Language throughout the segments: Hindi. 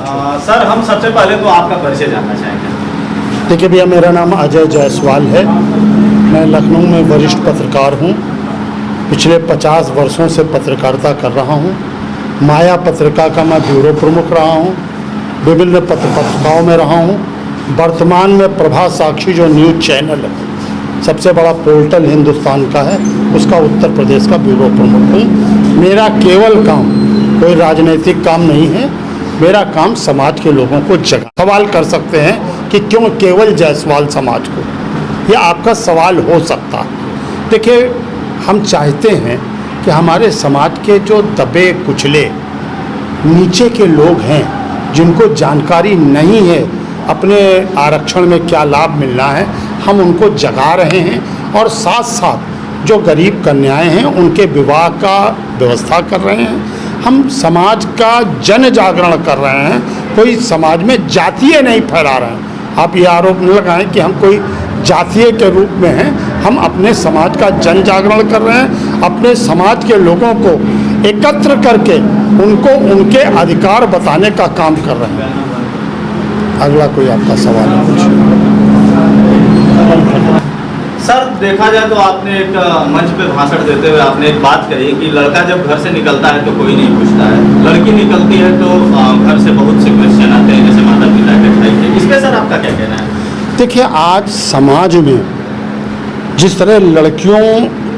सर हम सबसे पहले तो आपका परिचय जानना चाहेंगे। देखिए भैया, मेरा नाम अजय जायसवाल है। मैं लखनऊ में वरिष्ठ पत्रकार हूँ। पिछले 50 वर्षों से पत्रकारिता कर रहा हूँ। माया पत्रिका का मैं ब्यूरो प्रमुख रहा हूँ। विभिन्न पत्रिकाओं में रहा हूँ। वर्तमान में प्रभा साक्षी जो न्यूज़ चैनल है, सबसे बड़ा पोर्टल हिंदुस्तान का है, उसका उत्तर प्रदेश का ब्यूरो प्रमुख हूँ। मेरा केवल काम कोई राजनीतिक काम नहीं है। मेरा काम समाज के लोगों को जगा। सवाल कर सकते हैं कि क्यों केवल जायसवाल समाज को, यह आपका सवाल हो सकता है। देखिए, हम चाहते हैं कि हमारे समाज के जो दबे कुचले नीचे के लोग हैं, जिनको जानकारी नहीं है अपने आरक्षण में क्या लाभ मिलना है, हम उनको जगा रहे हैं। और साथ साथ जो गरीब कन्याएं हैं, उनके विवाह का व्यवस्था कर रहे हैं। हम समाज का जन जागरण कर रहे हैं, कोई समाज में जातीय नहीं फैला रहे हैं। आप ये आरोप न लगाएं कि हम कोई जातीय के रूप में हैं। हम अपने समाज का जन जागरण कर रहे हैं। अपने समाज के लोगों को एकत्र करके उनको उनके अधिकार बताने का काम कर रहे हैं। अगला कोई आपका सवाल है कुछ? सर देखा जाए तो आपने एक मंच पे भाषण देते हुए आपने एक बात कही कि लड़का जब घर से निकलता है तो कोई नहीं पूछता है, लड़की निकलती है तो घर से बहुत से क्वेश्चन आते हैं, जैसे माता पिता के, भाई के। इस पे सर आपका क्या कहना है? देखिए, आज समाज में जिस तरह लड़कियों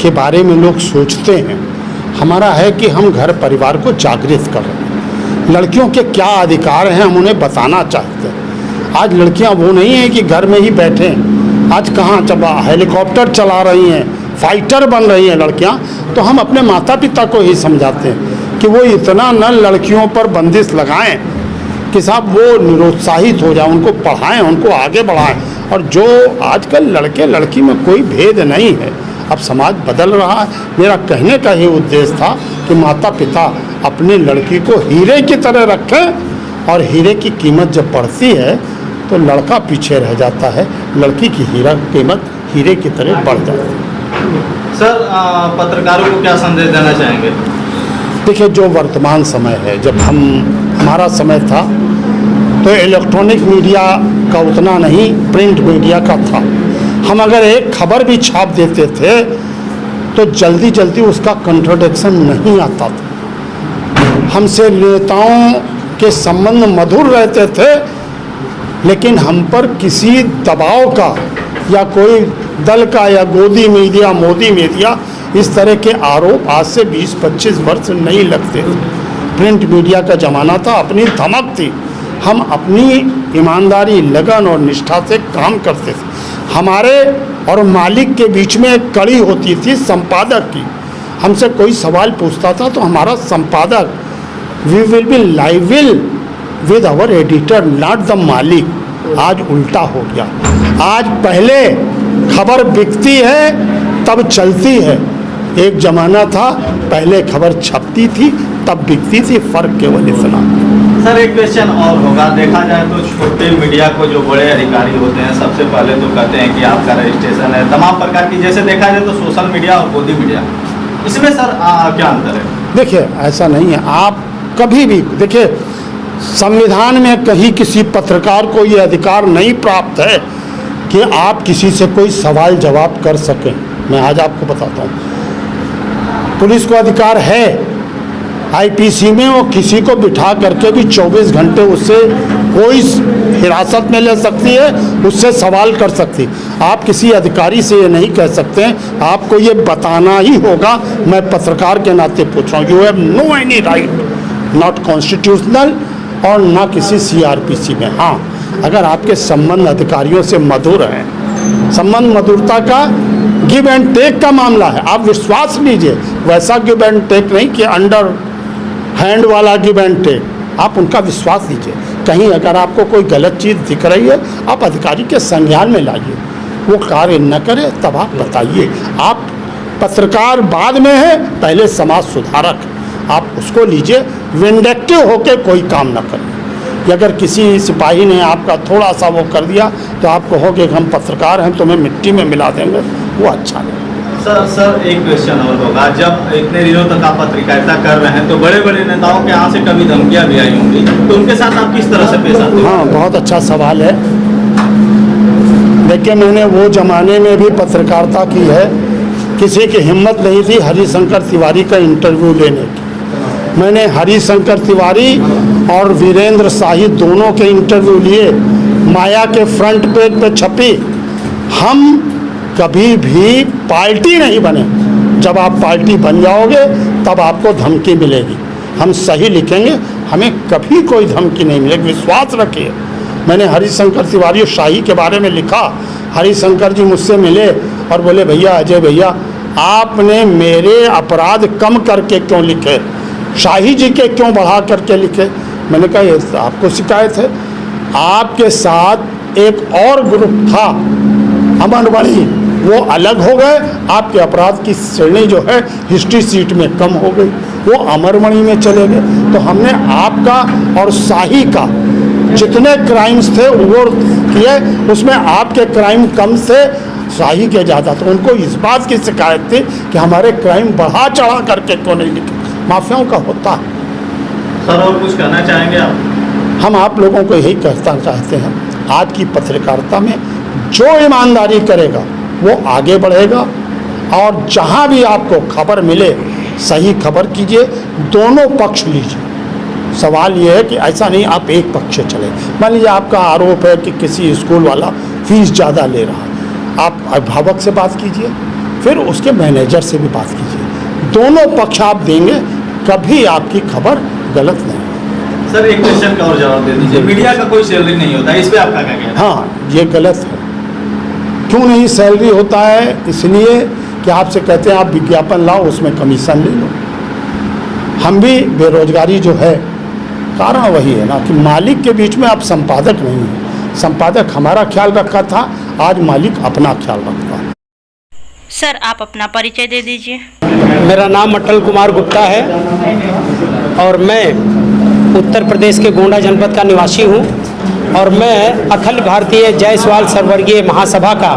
के बारे में लोग सोचते हैं, हमारा है कि हम घर परिवार को जागृत कर रहे हैं। लड़कियों के क्या अधिकार हैं हम उन्हें बताना चाहते हैं। आज लड़कियां वो नहीं हैं कि घर में ही बैठे हैं। आज कहाँ चला हेलीकॉप्टर चला रही हैं, फाइटर बन रही हैं लड़कियां। तो हम अपने माता पिता को ही समझाते हैं कि वो इतना न लड़कियों पर बंदिश लगाएं कि साहब वो निरुत्साहित हो जाए, उनको पढ़ाएं, उनको आगे बढ़ाएं। और जो आजकल लड़के लड़की में कोई भेद नहीं है। अब समाज बदल रहा है। मेरा कहने का ही उद्देश्य था कि माता पिता अपनी लड़की को हीरे की तरह रखें, और हीरे की कीमत जब बढ़ती है तो लड़का पीछे रह जाता है, लड़की की कीमत हीरे की तरह बढ़ जाती है। सर पत्रकारों को क्या संदेश देना चाहेंगे? देखिए, जो वर्तमान समय है, जब हमारा समय था तो इलेक्ट्रॉनिक मीडिया का उतना नहीं, प्रिंट मीडिया का था। हम अगर एक खबर भी छाप देते थे तो जल्दी जल्दी उसका कंट्रोडिक्शन नहीं आता था। हमसे नेताओं के संबंध मधुर रहते थे, लेकिन हम पर किसी दबाव का या कोई दल का या गोदी मीडिया, मोदी मीडिया, इस तरह के आरोप आज से 20-25 वर्ष नहीं लगते। प्रिंट मीडिया का ज़माना था, अपनी धमक थी। हम अपनी ईमानदारी, लगन और निष्ठा से काम करते थे। हमारे और मालिक के बीच में एक कड़ी होती थी संपादक की। हमसे कोई सवाल पूछता था तो हमारा संपादक, वी विल बी लाइविल with our editor, not the मालिक। आज उल्टा हो गया। आज पहले खबर बिकती है तब चलती है। एक ज़माना था पहले खबर छपती थी तब बिकती थी, फ़र्क केवल इतना। सर एक क्वेश्चन और होगा। देखा जाए तो छोटे मीडिया को जो बड़े अधिकारी होते हैं, सबसे पहले तो कहते हैं कि आपका रजिस्ट्रेशन है, तमाम प्रकार की, जैसे देखा जाए तो सोशल मीडिया और गोदी मीडिया, इसमें सर क्या अंतर है? देखिए, ऐसा नहीं है। आप कभी भी देखिए, संविधान में कहीं किसी पत्रकार को ये अधिकार नहीं प्राप्त है कि आप किसी से कोई सवाल जवाब कर सकें। मैं आज आपको बताता हूँ, पुलिस को अधिकार है आईपीसी में, वो किसी को बिठा करके भी 24 घंटे उससे कोई हिरासत में ले सकती है, उससे सवाल कर सकती है। आप किसी अधिकारी से ये नहीं कह सकते हैं, आपको ये बताना ही होगा। मैं पत्रकार के नाते पूछ रहा हूँ, you have no any right, not constitutional और ना किसी सीआरपीसी में। हाँ, अगर आपके संबंध अधिकारियों से मधुर हैं, संबंध मधुरता का गिव एंड टेक का मामला है, आप विश्वास लीजिए। वैसा गिव एंड टेक नहीं कि अंडर हैंड वाला गिव एंड टेक, आप उनका विश्वास लीजिए। कहीं अगर आपको कोई गलत चीज़ दिख रही है, आप अधिकारी के संज्ञान में लाइए। वो कार्य न करे तब आप बताइए। आप पत्रकार बाद में है, पहले समाज सुधारक, आप उसको लीजिए। विंडेक्टिव होकर कोई काम न करें। अगर किसी सिपाही ने आपका थोड़ा सा वो कर दिया तो आप कहोगे कि हम पत्रकार हैं, तुम्हें मिट्टी में मिला देंगे, वो अच्छा नहीं। सर एक क्वेश्चन और होगा, जब इतने दिनों तक आप पत्रकारिता कर रहे हैं तो बड़े बड़े नेताओं के यहाँ से कभी धमकियाँ भी आई होंगी, तो उनके साथ आप किस तरह से पेश आते हैं? हाँ, बहुत अच्छा सवाल है। देखिए, मैंने वो ज़माने में भी पत्रकारिता की है, किसी की हिम्मत नहीं थी हरिशंकर तिवारी का इंटरव्यू लेने की। मैंने हरिशंकर तिवारी और वीरेंद्र शाही दोनों के इंटरव्यू लिए, माया के फ्रंट पेज पे छपी। हम कभी भी पार्टी नहीं बने, जब आप पार्टी बन जाओगे तब आपको धमकी मिलेगी। हम सही लिखेंगे, हमें कभी कोई धमकी नहीं मिलेगी, विश्वास रखिए। मैंने हरिशंकर तिवारी और शाही के बारे में लिखा। हरिशंकर जी मुझसे मिले और बोले, भैया अजय भैया, आपने मेरे अपराध कम करके क्यों लिखे, शाही जी के क्यों बढ़ा करके लिखे? मैंने कहा, ये आपको शिकायत है। आपके साथ एक और ग्रुप था अमरमणि, वो अलग हो गए, आपके अपराध की श्रेणी जो है हिस्ट्री सीट में कम हो गई, वो अमरमणि में चले गए। तो हमने आपका और शाही का जितने क्राइम्स थे वो किए, उसमें आपके क्राइम कम से शाही के ज़्यादा। तो उनको इस बात की शिकायत थी कि हमारे क्राइम बढ़ा चढ़ा करके क्यों नहीं लिखे। माफियाओं का होता है। सर और कुछ कहना चाहेंगे आप? हम आप लोगों को यही कहना चाहते हैं, आज की पत्रकारिता में जो ईमानदारी करेगा वो आगे बढ़ेगा, और जहाँ भी आपको खबर मिले सही खबर कीजिए, दोनों पक्ष लीजिए। सवाल ये है कि ऐसा नहीं आप एक पक्ष से चले। मान लीजिए आपका आरोप है कि किसी स्कूल वाला फीस ज़्यादा ले रहा है, आप अभिभावक से बात कीजिए, फिर उसके मैनेजर से भी बात कीजिए। दोनों पक्ष आप देंगे, कभी आपकी खबर गलत नहीं। सर एक क्वेश्चन का और जवाब दे दीजिए, मीडिया का कोई सैलरी नहीं होता, इस पर आपका क्या कहना है? हाँ, ये गलत है। क्यों नहीं सैलरी होता है? इसलिए कि आपसे कहते हैं आप विज्ञापन लाओ, उसमें कमीशन ले लो। हम भी बेरोजगारी जो है कारण वही है ना कि मालिक के बीच में आप संपादक नहीं हैं। संपादक हमारा ख्याल रखा था, आज मालिक अपना ख्याल रखता है। सर आप अपना परिचय दे दीजिए। मेरा नाम अटल कुमार गुप्ता है और मैं उत्तर प्रदेश के गोंडा जनपद का निवासी हूँ, और मैं अखिल भारतीय जायसवाल सर्ववर्गीय महासभा का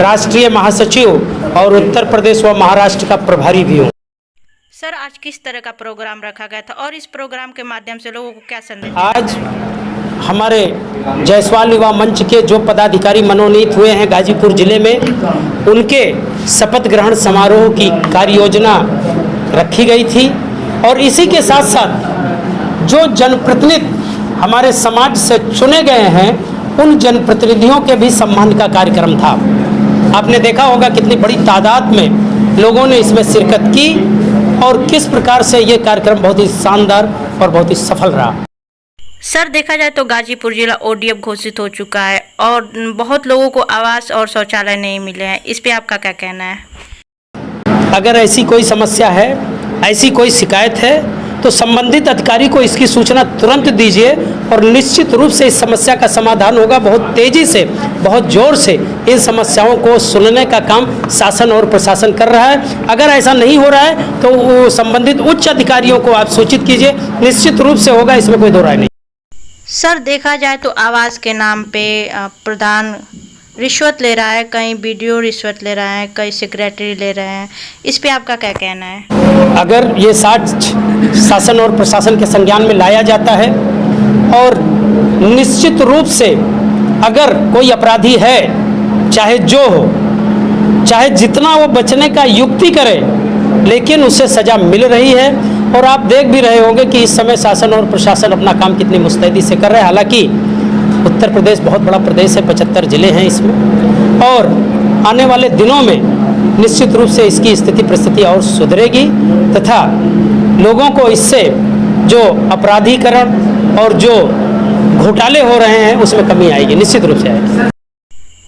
राष्ट्रीय महासचिव और उत्तर प्रदेश व महाराष्ट्र का प्रभारी भी हूँ। सर आज किस तरह का प्रोग्राम रखा गया था और इस प्रोग्राम के माध्यम से लोगों को क्या संदेश? आज हमारे जायसवाल युवा मंच के जो पदाधिकारी मनोनीत हुए हैं गाजीपुर जिले में, उनके शपथ ग्रहण समारोह की कार्य योजना रखी गई थी, और इसी के साथ साथ जो जनप्रतिनिधि हमारे समाज से चुने गए हैं उन जनप्रतिनिधियों के भी सम्मान का कार्यक्रम था। आपने देखा होगा कितनी बड़ी तादाद में लोगों ने इसमें शिरकत की और किस प्रकार से ये कार्यक्रम बहुत ही शानदार और बहुत ही सफल रहा। सर देखा जाए तो गाजीपुर जिला ODF घोषित हो चुका है और बहुत लोगों को आवास और शौचालय नहीं मिले हैं, इस पे आपका क्या कहना है? अगर ऐसी कोई समस्या है, ऐसी कोई शिकायत है, तो संबंधित अधिकारी को इसकी सूचना तुरंत दीजिए और निश्चित रूप से इस समस्या का समाधान होगा। बहुत तेज़ी से, बहुत जोर से इन समस्याओं को सुनने का काम शासन और प्रशासन कर रहा है। अगर ऐसा नहीं हो रहा है तो वो संबंधित उच्च अधिकारियों को आप सूचित कीजिए, निश्चित रूप से होगा, इसमें कोई दो राय नहीं। सर देखा जाए तो आवास के नाम पे प्रधान रिश्वत ले रहा है, कहीं BDO रिश्वत ले रहा है, कहीं सेक्रेटरी ले रहे हैं, इस पे आपका क्या कहना है? अगर ये शासन और प्रशासन के संज्ञान में लाया जाता है और निश्चित रूप से अगर कोई अपराधी है, चाहे जो हो, चाहे जितना वो बचने का युक्ति करे, लेकिन उसे सज़ा मिल रही है। और आप देख भी रहे होंगे कि इस समय शासन और प्रशासन अपना काम कितनी मुस्तैदी से कर रहे हैं। हालांकि उत्तर प्रदेश बहुत बड़ा प्रदेश है, 75 जिले हैं इसमें, और आने वाले दिनों में निश्चित रूप से इसकी स्थिति परिस्थिति और सुधरेगी तथा लोगों को इससे जो अपराधीकरण और जो घोटाले हो रहे हैं उसमें कमी आएगी, निश्चित रूप से आएगी।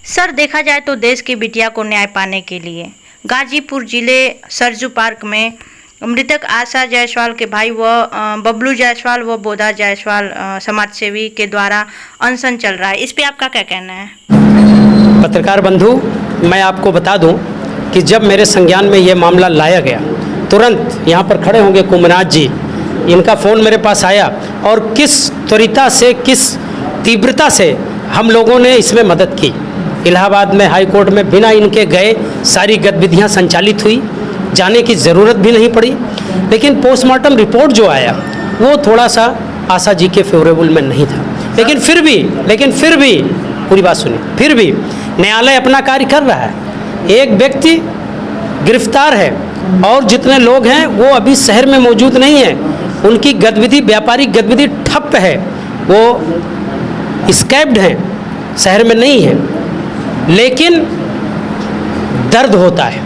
सर देखा जाए तो देश की बिटिया को न्याय पाने के लिए गाजीपुर जिले सरजू पार्क में मृतक आशा जायसवाल के भाई व बबलू जायसवाल व बोधा जायसवाल समाजसेवी के द्वारा अनशन चल रहा है, इस पे आपका क्या कहना है? पत्रकार बंधु, मैं आपको बता दूं कि जब मेरे संज्ञान में ये मामला लाया गया, तुरंत यहाँ पर खड़े होंगे कुमनाथ जी, इनका फ़ोन मेरे पास आया और किस त्वरिता से, किस तीव्रता से हम लोगों ने इसमें मदद की, इलाहाबाद में हाई कोर्ट में बिना इनके गए सारी गतिविधियां संचालित हुई, जाने की ज़रूरत भी नहीं पड़ी। लेकिन पोस्टमार्टम रिपोर्ट जो आया वो थोड़ा सा आशा जी के फेवरेबल में नहीं था। लेकिन फिर भी पूरी बात सुनिए, फिर भी न्यायालय अपना कार्य कर रहा है। एक व्यक्ति गिरफ्तार है और जितने लोग हैं वो अभी शहर में मौजूद नहीं है, उनकी गतिविधि, व्यापारिक गतिविधि ठप है, वो स्कैप्ड हैं, शहर में नहीं है। लेकिन दर्द होता है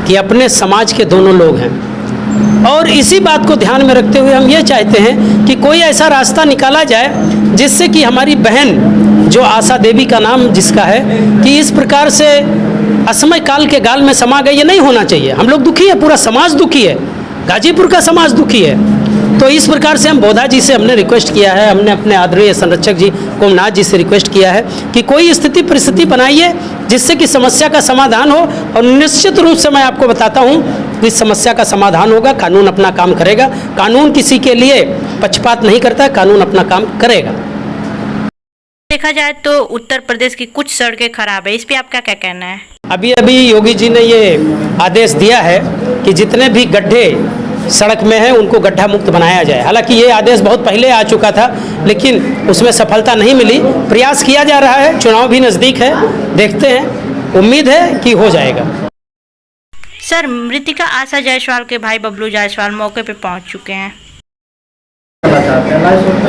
कि अपने समाज के दोनों लोग हैं, और इसी बात को ध्यान में रखते हुए हम ये चाहते हैं कि कोई ऐसा रास्ता निकाला जाए जिससे कि हमारी बहन जो आशा देवी का नाम जिसका है, कि इस प्रकार से असमय काल के गाल में समा गई, ये नहीं होना चाहिए। हम लोग दुखी है, पूरा समाज दुखी है, गाजीपुर का समाज दुखी है। तो इस प्रकार से हम बोधा जी से हमने रिक्वेस्ट किया है, हमने अपने आदरणीय संरक्षक जी कुमनाथ जी से रिक्वेस्ट किया है कि कोई स्थिति परिस्थिति बनाइए जिससे कि समस्या का समाधान हो, और निश्चित रूप से मैं आपको बताता हूँ कि इस समस्या का समाधान होगा। कानून अपना काम करेगा, कानून किसी के लिए पक्षपात नहीं करता है, कानून अपना काम करेगा। देखा जाए तो उत्तर प्रदेश की कुछ सड़कें खराब है, इस पे आपका क्या कहना है? अभी योगी जी ने ये आदेश दिया है कि जितने भी गड्ढे सड़क में हैं उनको गड्ढा मुक्त बनाया जाए। हालांकि ये आदेश बहुत पहले आ चुका था, लेकिन उसमें सफलता नहीं मिली। प्रयास किया जा रहा है, चुनाव भी नज़दीक है, देखते हैं, उम्मीद है कि हो जाएगा। सर, मृतिका आशा जायसवाल के भाई बबलू जायसवाल मौके पे पहुंच चुके हैं।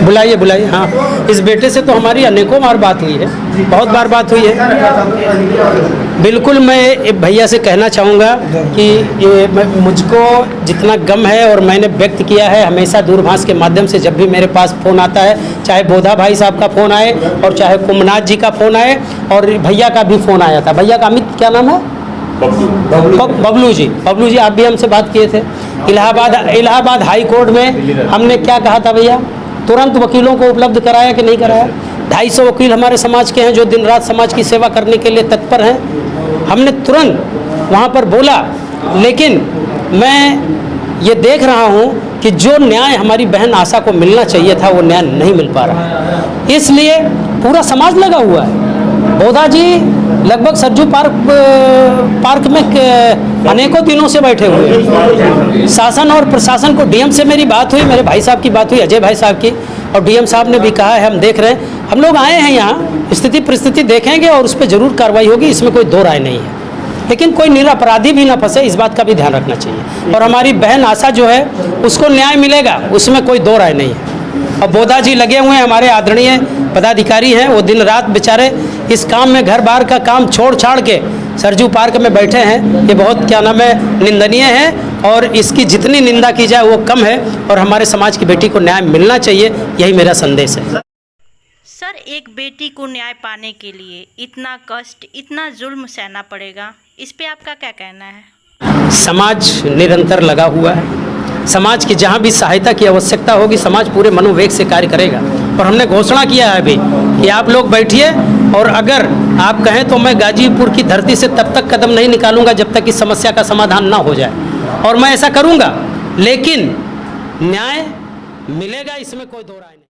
बुलाइए। हाँ, इस बेटे से तो हमारी अनेकों बार बात हुई है, बहुत बार बात हुई है। बिल्कुल, मैं भैया से कहना चाहूँगा कि ये मुझको जितना गम है और मैंने व्यक्त किया है हमेशा दूरभाष के माध्यम से, जब भी मेरे पास फ़ोन आता है, चाहे बोधा भाई साहब का फ़ोन आए और चाहे कुमनाथ जी का फ़ोन आए, और भैया का भी फ़ोन आया था। भैया का अमित क्या नाम है? बबलू जी आप भी हमसे बात किए थे। इलाहाबाद हाई कोर्ट में हमने क्या कहा था भैया? तुरंत वकीलों को उपलब्ध कराया कि नहीं कराया? 250 वकील हमारे समाज के हैं जो दिन रात समाज की सेवा करने के लिए तत्पर हैं। हमने तुरंत वहाँ पर बोला, लेकिन मैं ये देख रहा हूँ कि जो न्याय हमारी बहन आशा को मिलना चाहिए था वो न्याय नहीं मिल पा रहा है, इसलिए पूरा समाज लगा हुआ है। बोधा जी लगभग सरजू पार्क में अनेकों दिनों से बैठे हुए हैं। शासन और प्रशासन को, डीएम से मेरी बात हुई, मेरे भाई साहब की बात हुई, अजय भाई साहब की, और डीएम साहब ने भी कहा है हम देख रहे हैं। हम लोग आए हैं यहाँ, स्थिति परिस्थिति देखेंगे और उस पर जरूर कार्रवाई होगी, इसमें कोई दो राय नहीं है। लेकिन कोई निरपराधी भी ना फंसे, इस बात का भी ध्यान रखना चाहिए। और हमारी बहन आशा जो है उसको न्याय मिलेगा, उसमें कोई दो राय नहीं है। और बोधा जी लगे हुए हैं, हमारे आदरणीय पदाधिकारी हैं, वो दिन रात बेचारे इस काम में, घर बार का काम छोड़ छाड़ के सरजू पार्क में बैठे हैं। ये बहुत क्या नाम है, निंदनीय है, और इसकी जितनी निंदा की जाए वो कम है, और हमारे समाज की बेटी को न्याय मिलना चाहिए, यही मेरा संदेश है। सर, एक बेटी को न्याय पाने के लिए इतना कष्ट, इतना जुल्म सहना पड़ेगा, इस पे आपका क्या कहना है? समाज निरंतर लगा हुआ है, समाज की जहाँ भी सहायता की आवश्यकता होगी समाज पूरे मनोवेग से कार्य करेगा। और हमने घोषणा किया है अभी कि आप लोग बैठिए, और अगर आप कहें तो मैं गाजीपुर की धरती से तब तक कदम नहीं निकालूंगा जब तक इस समस्या का समाधान ना हो जाए, और मैं ऐसा करूंगा, लेकिन न्याय मिलेगा, इसमें कोई दो राय नहीं।